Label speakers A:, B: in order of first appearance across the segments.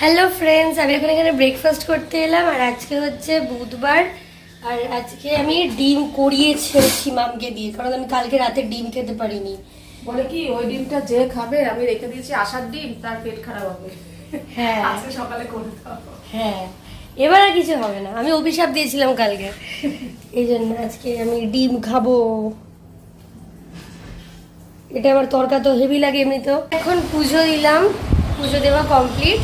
A: Hello friends, আমি এখন এখানে ব্রেকফাস্ট করতে এলাম। আর আজকে হচ্ছে বুধবার, আর আজকে আমি ডিম করিয়েছি মামকে দিয়ে, কারণ আমি কালকে রাতে ডিম খেতে পারিনি।
B: বলে কি ওই ডিমটা যে খাবে, আমি রেখে দিয়েছি আসার ডিম, তার পেট খারাপ হবে।
A: হ্যাঁ
B: আজকে সকালে করতে হবে।
A: হ্যাঁ, এবার আর কিছু হবে না, আমি অভিশাপ দিয়েছিলাম কালকে, এই জন্য আজকে আমি ডিম খাবো। এটা আমার তরকা তো হেভি লাগে এমনিতেও। এখন পুজো দিলাম, পুজো দেওয়া কমপ্লিট।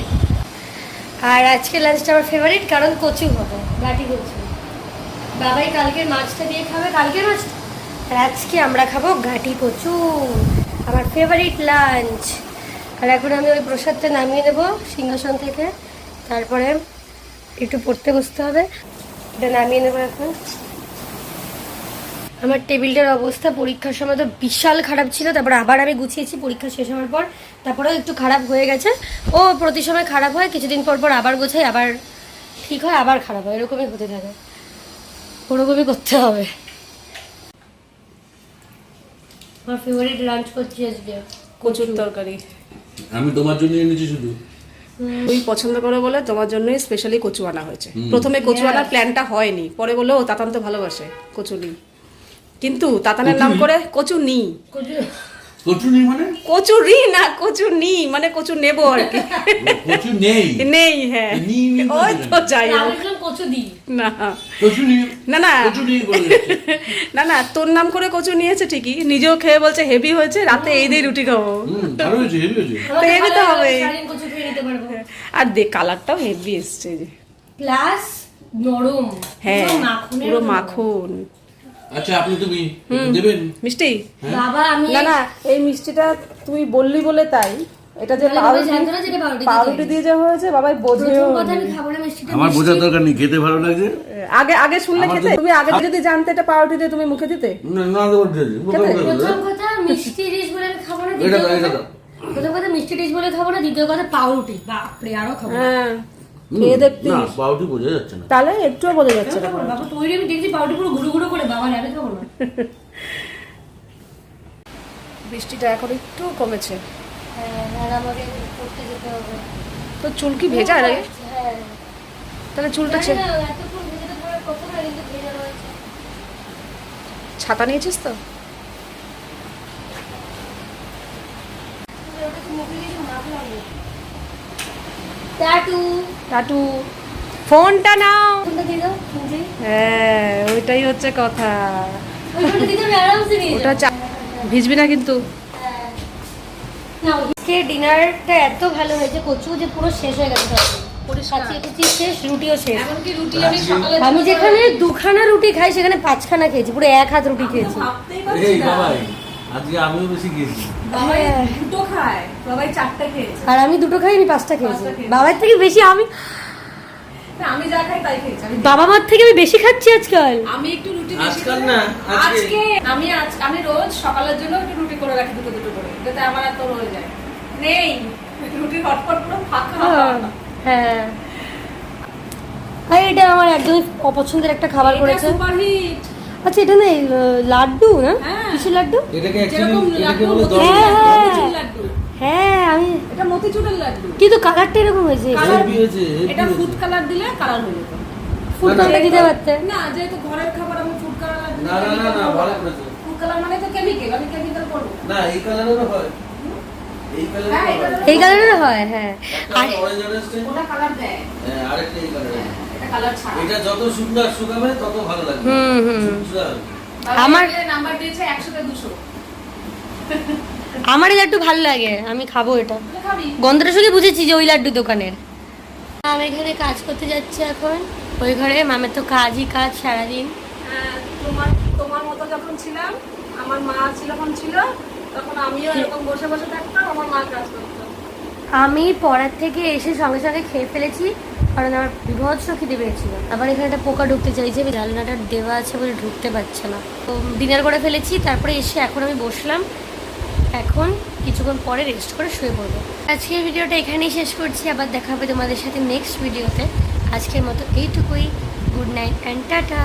A: আর আজকে লাঞ্চটা আমার ফেভারিট, কারণ কচু হবে, বাটি কচু। বাবাই কালকের মাছটা দিয়ে খাবে, কালকের মাছটা, আর আজকে আমরা খাবো ঘাটি কচু, আমার ফেভারিট লাঞ্চ। আর এখন আমি ওই প্রসাদটা নামিয়ে দেবো সিংহাসন থেকে, তারপরে একটু পড়তে বসতে হবে। এটা নামিয়ে নেবো এখন। আমার টেবিলটার অবস্থা পরীক্ষার সময় তো বিশাল খারাপ ছিল, তারপর আবার আমি গুছিয়েছি পরীক্ষা শেষ হওয়ার পর, তারপরেও একটু খারাপ হয়ে গেছে। ও প্রতি সময় খারাপ হয়, কিছুদিন পর পর আবার গোছাই, আবার ঠিক হয়, আবার খারাপ হয়, এরকমই হতে থাকে, ওরকমই করতে হবে। আমার ফেভারিট লাঞ্চ করছি আজকে
B: কচুর তরকারি।
C: আমি তোমার জন্য এনেছি শুধু।
B: তুই পছন্দ করে বলে তোমার জন্যই স্পেশালি কচু আনা হয়েছে। প্রথমে কচু আনার প্ল্যানটা হয়নি, পরে বললো ও তাতান তো ভালোবাসে কচু নি, কিন্তু তাতানের নাম করে কচু নি।
C: কচু নেই মানে?
B: কচুরি না, কচু নি মানে কচু নেবো আর কি।
C: কচু নেই
B: নেই, হ্যাঁ ওই তো যাই হোক।
A: কচু দিই
B: না
C: কচু নেই,
B: না না
C: কচু নেই বলে যাচ্ছে।
B: না না, তোর নাম করে কচু নিয়েছে ঠিকই, নিজেও খেয়ে বলছে হেভি হয়েছে, রাতে এই দিয়ে রুটি খাবো।
C: ভালো হয়েছে, হেভি হয়েছে।
B: তো হেভি তো হবে।
A: কচু খেয়ে নিতে পারবো।
B: আর দেখ কালারটাও হেভি এসছে যে,
A: প্লাস নরম,
B: হ্যাঁ
A: মাখনের
B: পুরো
A: মতো।
B: মাখন।
C: আচ্ছা আপনি তুমি দেবেন
B: মিষ্টি?
A: বাবা আমি
B: না না, এই মিষ্টিটা তুই বললি বলে তাই, এটা যে
A: বাবা জানতো না যে এটা
B: পাউরুটি দিয়ে যা হয়েছে, বাবাই বোঝেও
A: প্রথম কথা
B: নি।
A: আমি খাবো না মিষ্টিটা।
C: আমার বোঝার দরকার নেই, খেতে ভালো লাগছে।
B: আগে আগে শুনলে খেতে, তুমি আগে যদি জানতে এটা পাউরুটি দিয়ে তুমি মুখে দিতে।
C: না না দেবো,
A: প্রথম কথা মিষ্টি ডিশ বলে আমি খাবো না,
C: এটা
A: দ্বিতীয়
C: এটা
A: কথা প্রথম কথা মিষ্টি ডিশ বলে খাবো না, দ্বিতীয় কথা পাউরুটি, বাপরে আরো খাবো না।
B: হ্যাঁ খেয়ে দেখতে,
C: না পাউটি বোঝা যাচ্ছে না।
B: তাহলে একটুও বোঝা যাচ্ছে না।
A: বাবা তৈরি আমি দেখছি পাউরুটি পুরো গুঁড়ো গুঁড়ো করে, বাবা আমি খাবো না।
B: বৃষ্টিটা এখন একটু কমেছে।
A: হ্যাঁ, আর আমাকে পড়তে যেতে হবে।
B: তো চুল কি ভেজা রে?
A: হ্যাঁ,
B: তাহলে চুলটা
A: জানি না, এতক্ষণ ভেজাতে পরে কত না, কিন্তু ভেজা রয়েছে।
B: ছাতা নিয়েছিস তো?
A: ওটা তো মুখে কিছু মাখলাম না। টাটু
B: টাটু ফোনটা নাও।
A: ফোনটা দিয়ে দাও, শুনছি।
B: হ্যাঁ ওইটাই হচ্ছে কথা।
A: ওই ফোনটা দিতে আমি আরামসে নিয়ে
B: ওটা
A: যাবো।
B: ভিজবি না কিন্তু।
A: না, আজকে ডিনারটা এত ভালো হয়েছে, কচু যে পুরো শেষ হয়ে গেছে। কাচিয়ে শেষ, রুটিও শেষ।
B: এমনকি রুটি আমি সকালে
A: আমি যেখানে দুখানা রুটি খাই সেখানে 5খানা খেয়েছি, পুরো 1 হাত রুটি খেয়েছি।
B: ভাবতেই
C: এই
B: পারছি না।
C: বাবাই, আজকে আমিও বেশি গেছি।
B: বাবাই দুটো খায়, বাবাই 4টা খেয়েছে।
A: আর আমি 2টো খাই, আমি 5টা খেয়েছি।
B: 5টা খেয়েছি।
A: বাবার থেকে বেশি আমি,
B: না, আমি যা খাই তাই খেয়েছি।
A: বাবা মার থেকে আমি বেশি খাচ্ছি আজকাল।
B: আমি একটু রুটি বেশি
C: আজকাল
B: খাই।
C: না,
B: আজকে আমি রোজ সকালের জন্য একটু রুটি করে রাখি, দুটো দুটো করে, যাতে আমার এত রয়ে যায়। নেই রুটি হটপট পুরো ফাঁকা।
A: হ্যাঁ, আর এটা আমার একদমই অপছন্দের একটা খাবার করেছে।
B: সুপারহিট।
A: আচ্ছা এটা না লাড্ডু না,
B: হ্যাঁ।
A: কিসের লাড্ডু?
C: এটাকে
B: যেরকম
C: অ্যাকচুয়ালি এটাকে
B: লাড্ডু,
C: বলে দশ
A: হ্যাঁ, হ্যাঁ।
B: মতিচুর লাড্ডু।
A: হ্যাঁ আমি,
B: এটা মতিচুরের লাড্ডু।
A: কিন্তু কালারটা এরকম হয়েছে।
C: হেভি হয়েছে, হেভি
B: এটা
C: হয়েছে।
B: ফুড কালার দিলে কালার হয়ে যেত।
A: ফুড
C: না, না,
A: কালার দিতে পারতে।
B: না, যেহেতু ঘরের খাবার, আমি ফুড কালার
C: না না না না ভালো করেছে।
B: ফুড কালার মানে তো কেমিক্যাল, আমি কেমিক্যাল করব
C: না এই কালারেরও হয়, এই
B: হ্যাঁ, এই
C: কালারেরও হয়।
A: এই কালারের হয়, হ্যাঁ। আর
C: অরেঞ্জ অরেঞ্জ,
B: ওটা কালার দেয়,
C: আরেকটা এই কালারের।
B: এটা কালার ছাড়া।
C: এটা যত সুন্দর শুকাবে তত ভালো লাগবে। সুন্দর।
A: আমার-
B: নাম্বার দিয়েছে 100 তে 200।
A: আমার এই লাড্ডু ভালো লাগে, আমি খাবো এটা।
B: তুই খাবি?
A: গন্ধটা শুনে বুঝেছি যে ওই লাড্ডু দোকানের। আমি এখানে কাজ করতে যাচ্ছি এখন ওই ঘরে, মামের তো কাজই কাজ সারাদিন।
B: তোমার তোমার মতো যখন ছিলাম, আমার মা যখন ছিল, তখন আমিও এরকম বসে বসে থাকতাম, আমার মা কাজ করতো।
A: আমি পড়ার থেকে এসে সঙ্গে সঙ্গে খেয়ে ফেলেছি, কারণ আমার বিভৎস খিদে পেয়েছিল। আবার এখানে একটা পোকা ঢুকতে চাইছে, জানলাটা দেওয়া আছে বলে ঢুকতে পারছে না। তো ডিনার করে ফেলেছি, তারপরে এসে এখন আমি বসলাম, এখন কিছুক্ষণ পরে রেস্ট করে শুয়ে পড়বো। আজকের ভিডিওটা এখানেই শেষ করছি, আবার দেখা হবে তোমাদের সাথে নেক্সট ভিডিওতে। আজকের মতো এইটুকুই, গুড নাইট অ্যান্ড টাটা।